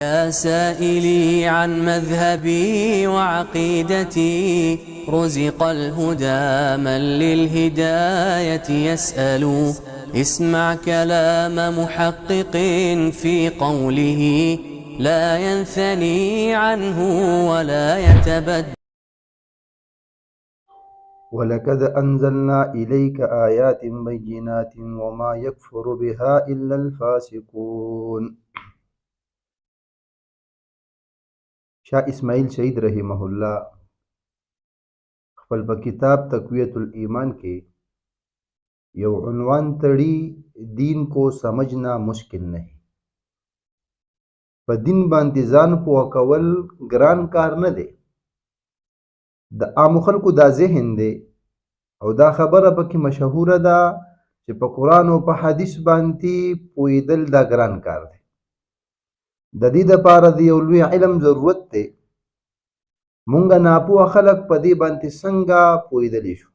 يا سائلي عن مذهبي وعقيدتي رزق الهدى من للهداية يسأل. اسمع كلام محقق في قوله لا ينثني عنه ولا يتبدل. ولقد أنزلنا إليك آيات بينات وما يكفر بها إلا الفاسقون. شاه اسماعیل شهید رحمه الله خپل په کتاب تقویت الایمان کې یو عنوان تړي دین کو سمجھنا مشکل نہیں. په دین باندې ځان پوه کول ګران کار نه دی. د عام خلکو دا ذهن دی او دا خبره پکې مشهوره ده چې په قرآن او په حدیث باندې پوهېدل دا ګران کار دی. د دې دپاره د یو لوی علم ضرورت دی. مونږ ناپوه خلک په دې باندې څنګه پوهېدلی شو،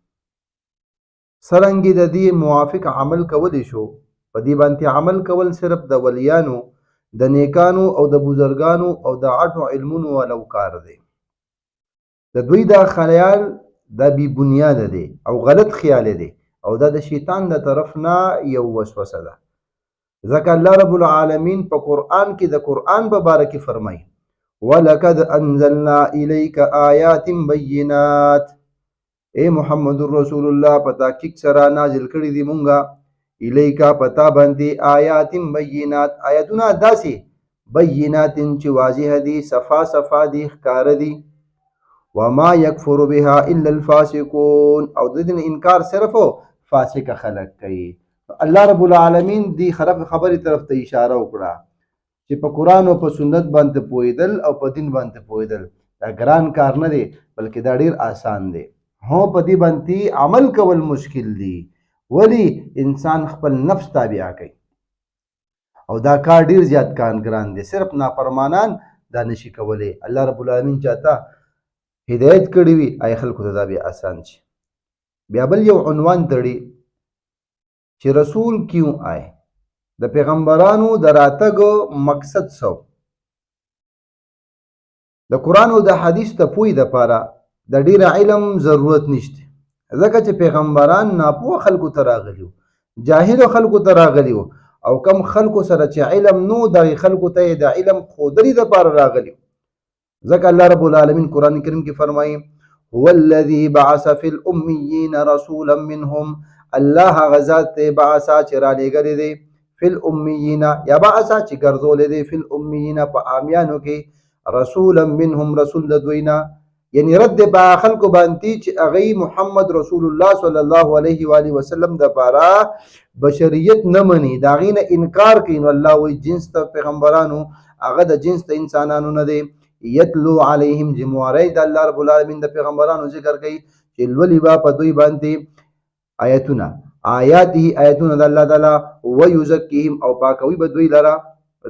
څرنګې د دې موافق عمل کولی شو. په دې باندې عمل کول صرف د ولیانو، د نیکانو او د بزرګانو او د عټو علمونو والو کار دی. د دوی دا خیال دا بی بنیاده دی او غلط خیال دی او دا د شیطان د طرف نه یو وسوسه ده. ځکه الله رب العالمین په قرآن کې د قرآن په باره کې فرمایي وَلَقَدْ أَنزَلْنَا إِلَيْكَ آيَاتٍ بَيِّنَاتٍ. اے محمد رسول الله په تحقیق سره نازل کړي دي مونږه الیکا پتا باندې آیات بینات، آیاتونه داسې بینات چې واضح دي، صفا صفا دي، ښکار دي. وما يكفر بها الا الفاسقون، او د دې انکار صرف فاسق خلق کوي. الله رب العالمین دی خبرې طرف ته اشاره وکړه چې په قرآن او په سنت باندې پوهېدل او په دین باندې پوهېدل دا ګران کار نه دی، بلکې دا ډیر آسان دی. هو په دې باندې عمل کول مشکل دی، ولی انسان خپل نفس تابع کوي او دا کار ډیر زیات ګران دی. صرف نافرمانان دا نشي کولی. الله رب العالمین چاته هدایت کړی وي ای خلکو ته دا بیا آسان شي. بیا بل یو عنوان تړي چې رسول کیوں آئے، د پیغمبرانو د راتګ مقصد څه. د قرآن او د حدیث د پوهې دپاره د ډیر علم ضرورت نشته، ځکه چې پیغمبران ناپوه خلکو ته راغلي وو، جاهلو خلکو ته راغلي وو، او کم خلکو سره چې علم نو دغې خلکو ته یې د علم ښودنې دپاره راغلي وو. ځکه الله رب العالمین قرآن کریم کې فرمایي هو الذي بعث في الأميين رسولا منهم. الله هغه ذات دی بعثا چې رالیږلی دی فی الأمیین، یا بعثا چې ګرځولی دی فی الأمیین په امیانو کې رسولا منهم رسول د دوی نه، یعنی رد په خلکو باندې چې هغوی محمد رسول الله صلی الله علیه و آله وسلم دپاره بشریت نه مني، د هغې نه انکار کوي. نو الله وایي جنس د پیغمبرانو هغه د جنس د انسانانو نه دی. یتلو علیهم جمواری د الله رب العالمین د پیغمبرانو ذکر کوي چې لولي به په دوی باندې آیتونه، آیاته آیتونه د الله تعالی، ویزکیهم او پاکوي به دوی لره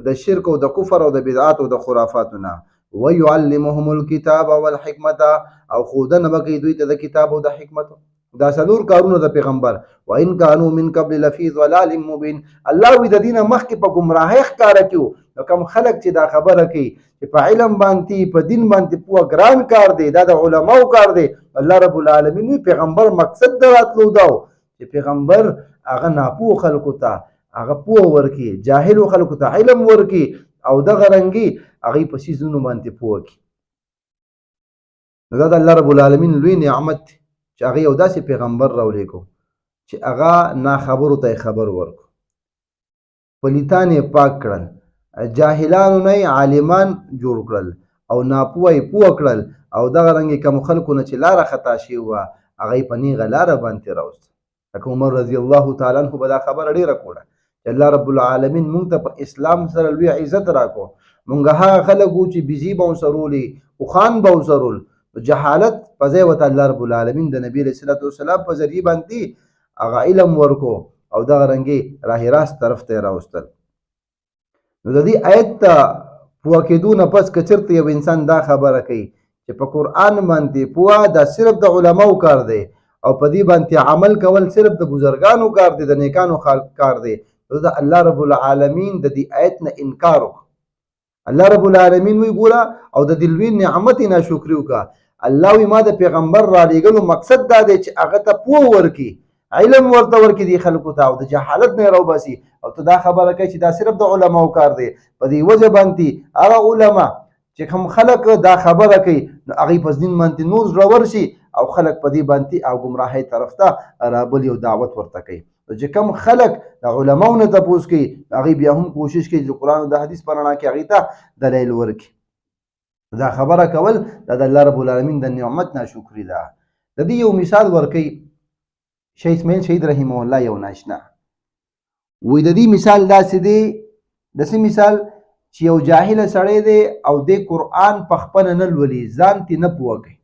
د شرک او د کفر او د بدعات او د خرافاتونه، ویعلمهم الکتاب والحکمت او ښودنه به کوي دوی ته د کتاب او د حکمت. دا څلور کارونه د پیغمبر. وان کانوا من قبل لفی ضلال مبین. الله وی د دینه مخکې په ګمراهۍ ښکاره کړو. نو کوم خلک چې دا خبره کوي چې په علم باندې په دین باندې پوهه ګران کار دی، دا د علماو کار دی، الله رب العالمین وی پیغمبر مقصد د راتلو دا و چې پیغمبر هغه ناپوه خلکو ته هغه پوهه ورکړي، جاهلو خلکو ته علم ورکړي او دغه رنګې هغوی په څیزونو باندې پوه کړي. نو دا د الله رب العالمین لوی نعمت چې هغه یو داسې پیغمبر راولېږو چې هغه ناخبرو ته خبر ورکړو، پلیتان یې پاک کړل، جاهلانو نه عالمان جوړ کړل او ناپوه یې پوه کړل، او دغه رنګې کوم خلکو نه چې لاره خطا شوې وه هغه یې په نیغه لاره باندې راوست. لکه عمر رضی الله تعالی عنه به دا خبره ډېره کوله چې الله رب العالمین مونږ ته په اسلام سره لوی عزت راکړو. مونږ هغه خلک وو چې بیزي به وسرولي، اوښان به وسرول، جهالت په ځای ورته الله رب العالمین د نبي علیه الصلاة والسلام په ذریعې باندې هغه علم ورکو او دغه رنګې راه راست طرف ته یې راوستل. نو د دې آیت ته پوه کېدو نه پس که چېرته یو انسان دا خبره کوي چې په قرآن باندې پوهه دا صرف د علماو کار دی او په دې باندې عمل کول صرف د بزرګانو کار دی، د نیکانو کار دی، نو د الله رب العالمین د دې آیت نه انکار وکړو. الله رب العالمین وی ګوره او د دې لوی نعمت ناشکري وکړه. الله وی ما د پیغمبر را لېږلو مقصد دا دی چې هغه ته پوه ورکړي، علم ورته ورکړي دې خلکو ته، او د جهالت نه یې راوباسي. او ته دا خبره کوي چې دا صرف د علماو کار دی. په دې وجه باندې هغه علما چې کوم خلک دا خبره کوي نو هغوی په دین باندې نور زړور شي او خلک په دې باندې او ګمراهۍ طرف ته رابلي او دعوت ورته کوي. چې کوم خلک د علماو نه تپوس کوي هغوی بیا هم کوشش کوي چې د قرآن او د حدیث په رڼا کې هغوی ته دلیل ورکړي. دا خبره کول دا د الله رب العالمین د نعمت ناشکري ده. د دې یو مثال ورکوي شیخ اسماعیل شهید رحمه الله یو ناشنا وی د دې مثال داسې دی، داسې مثال چې یو جاهل سړی دی او د قرآن په خپله نه لولي، ځان ترې نه پوه کوي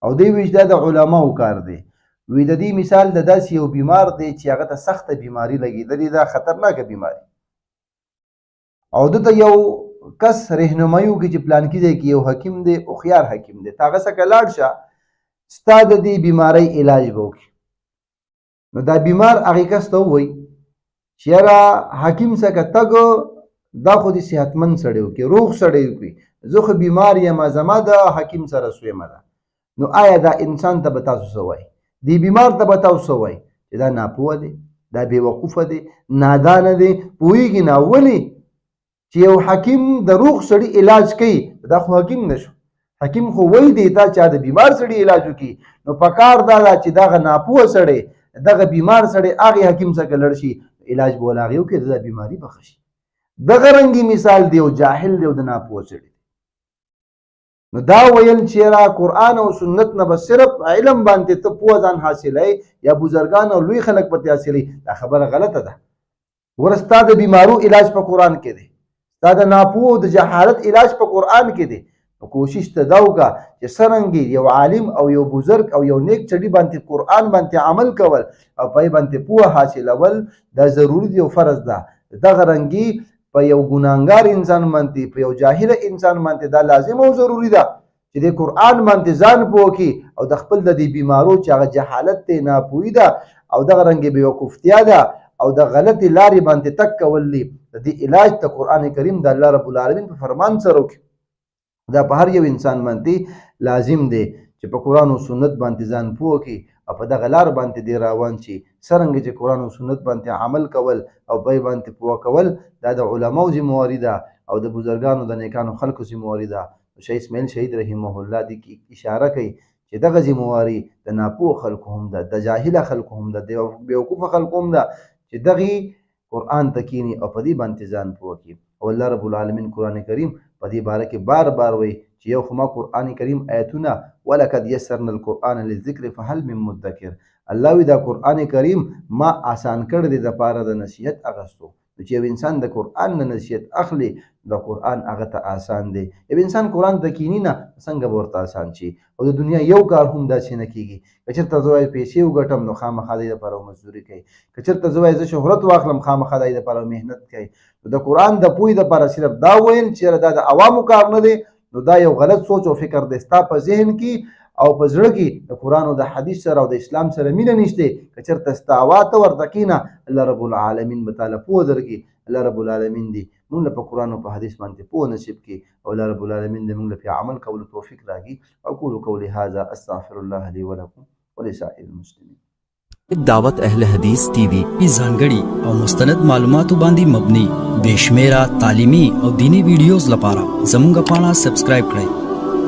او دی وایي چې دا د علماو کار دی. وی د دې مثال د داسې یو بیمار دی چې هغه ته سخته بیماري لګېدلې ده، خطرناکه بیماري، او دته یو کس رهنمایي وکړي چې پلانکي ځای کې یو حکیم دی، هوښیار حکیم دی، ته هغه څخه لاړ شه ستا د دې بیمارۍ علاج به وکړي. نو دا بیمار هغې کس ته ووایي چې یاره حکیم څخه تګ دا خو دې صحتمند سړی وکړي، روغ سړی وکړي، زه خو بیمار یم، زما د حکیم سره سویمه ده. نو آیا دا انسان ته به تاسو څه وایي؟ دې بیمار ته به تاسو څه وایي؟ چې دا ناپوه دی، دا بېوقوفه دی، نادانه دی، پوهېږي نه. ولې چې یو حکیم د روغ سړي علاج کوي، دا خو حکیم نه شو. حکیم خو وایي دی تا چې د بیمار سړي علاج وکړي. نو پکار دا ده چې دغه ناپوه سړی، دغه بیمار سړی هغې حکیم څخه لړ شي، علاج به ول هغې وکړي، د بیماري به ښه شي. دغه رنګي مثال دی یو جاهل دی او د ناپوه سړي. نو دا ویل چې را قرآن او سنت نه به صرف علم باندې ته پوه ځان حاصلوي یا بزرګان او لوی خلک پهې حاصلوي، دا خبره غلطه ده. ګوره ستا د بیمارو علاج په قرآن کې دی، ستا د ناپوه او د جهالت علاج په قرآن کې دی. نو کوشش ته دا وکړه چې څرنګې یو عالم او یو بزرګ او یو نیک سړي باندې قرآن باندې عمل کول او پهې باندې پوه حاصلول دا ضروري دی او فرض ده. دغه رنګي په یو ګناهګار انسان باندې، په یو جاهل انسان باندې دا لازم او ضروري ده چې د قرآن باندې ځان پوه کړي او د خپل د دې بیمارو چې هغه جهالت دی، ناپوهي ده او دغه رنګې بېوقوفتیا ده او د غلطې لارې باندې تګ کول دي، د دې علاج د قرآن کریم د الله رب العالمین په فرمان سره وکړي. دا په هر یو انسان باندې لازم دی چې په قرآن او سنت باندې ځان پوه کړي او په دغه لار باندې دی روان شي. څرنګه چې قرآن او سنت باندې عمل کول او پهې باندې پوه کول دا د علماو ذمهواري ده او د بزرګانو د نیکانو خلکو ذمهواري ده. شیخ اسماعیل شهید رحمه الله دې کې اشاره کوي چې دغه ذمهواري د ناپوه خلکو هم ده، د جاهله خلکو هم ده، د بېوقوفه خلکو هم ده چې دغې قرآن ته کښېني او په دې باندې ځان پوه کړي. او الله رب العالمین قرآن کریم په دې باره کې بار بار وایي چې یو خو ما قرآن کریم آیتونه ولقد یسرنا القرآن للذکر فهل من مدکر، الله وی دا قرآن کریم ما آسان کړ دی د پاره د نصیحت اغستو. چې یو انسان د قرآن نه نصیحت اخلي د قرآن هغه ته آسان دی. یو انسان قرآن ته کښېني نه څنګه به ورته آسان شي. او د دنیا یو کار هم داسې نه کېږي. که چېرته زه وایي پیسې وګټم نو خامخا دی دپاره مزدوري کوي، که چېرته زه وایي زه شهرت واخلم خامخا دی دپاره محنت کوي. نو د قرآن د پوهې دپاره صرف دا ویل چې دا د عوامو کار نه دی، نو دا یو غلط سوچ او فکر دی. ستا په ذهن کې او په زړه کې د قرآن او د حدیث سره او د اسلام سره مینه نشته. که چېرته ستا هوا ته ورته کښېنه الله رب العالمین به تاله پوه درکړي. الله رب العالمین دې موږ له په قرآن او په حدیث باندې پوه نصیب کړي او الله رب العالمین دې موږ له پرې عمل کولو توفیق راکړي. اقول قولي هذا استغفر الله لي ولكم ولسائر المسلمين. دعوت اهل حدیث ٹی وی کی ځانګړي او مستند معلوماتو باندې مبني بشمیره تعلیمي او دینی ویډیوز لپاره زموږ پاڼه سبسکرایب کړئ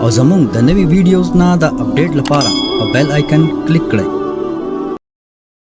او زموږ د نوي ویډیوز نه د اپډیټ لپاره په بیل آیکن کلیک کړئ.